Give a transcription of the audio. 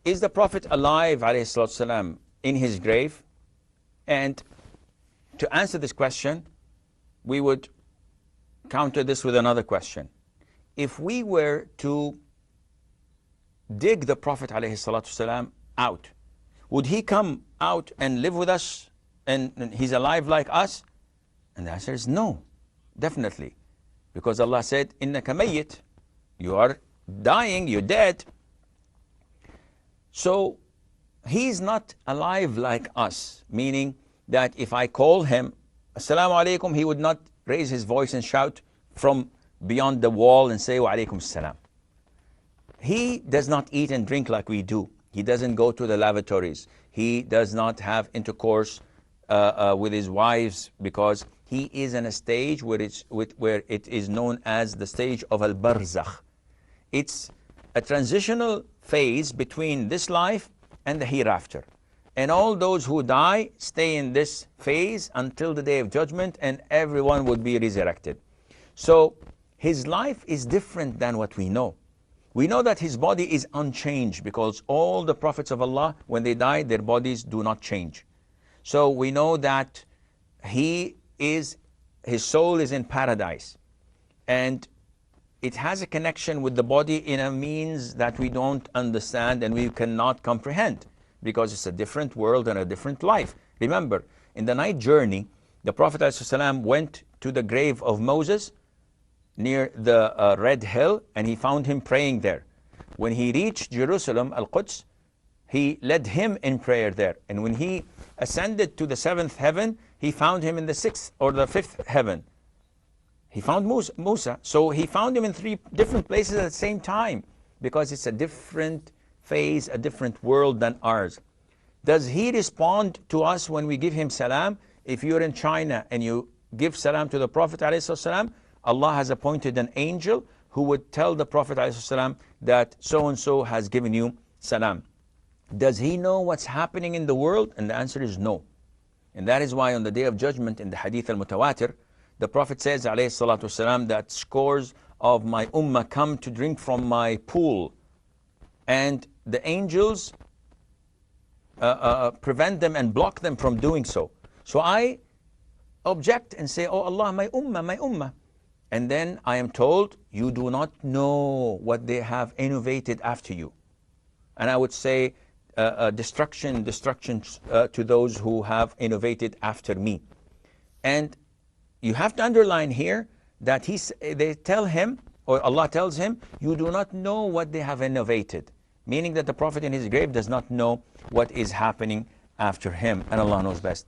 is the Prophet alive, alayhi salatu salam, in his grave? And to answer this question, we would counter this with another question. If we were to dig the Prophet alayhi salatu salam out, would he come out and live with us and he's alive like us? And the answer is no, definitely. Because Allah said, innaka mayyit, you are dying, you're dead. So he's not alive like us, meaning that if I call him, Assalamu alaikum, he would not raise his voice and shout from beyond the wall and say, wa alaikum salam. He does not eat and drink like we do. He doesn't go to the lavatories. He does not have intercourse with his wives, because he is in a stage where it is known as the stage of al-barzakh. It's a transitional phase between this life and the hereafter. And all those who die stay in this phase until the day of judgment, and everyone would be resurrected. So his life is different than what we know. We know that his body is unchanged, because all the prophets of Allah, when they die, their bodies do not change. So we know that his soul is in paradise, and it has a connection with the body in a means that we don't understand and we cannot comprehend, because it's a different world and a different life. Remember, in the night journey, the Prophet ﷺ went to the grave of Moses near the Red Hill, and he found him praying there. When he reached Jerusalem, Al-Quds, he led him in prayer there. And when he ascended to the 7th heaven, he found him in the 6th or the 5th heaven. He found Musa. So he found him in 3 different places at the same time, because it's a different phase, a different world than ours. Does he respond to us when we give him salam? If you're in China and you give salam to the Prophet ﷺ, Allah has appointed an angel who would tell the Prophet ﷺ that so-and-so has given you salam. Does he know what's happening in the world? And the answer is no. And that is why on the Day of Judgment, in the Hadith al-Mutawatir, the Prophet says, alayhi salatu wasalam, that scores of my ummah come to drink from my pool, and the angels prevent them and block them from doing so. So I object and say, oh Allah, my ummah, my ummah. And then I am told, you do not know what they have innovated after you. And I would say, destruction to those who have innovated after me. And you have to underline here that they tell him, or Allah tells him, you do not know what they have innovated. Meaning that the Prophet in his grave does not know what is happening after him, and Allah knows best.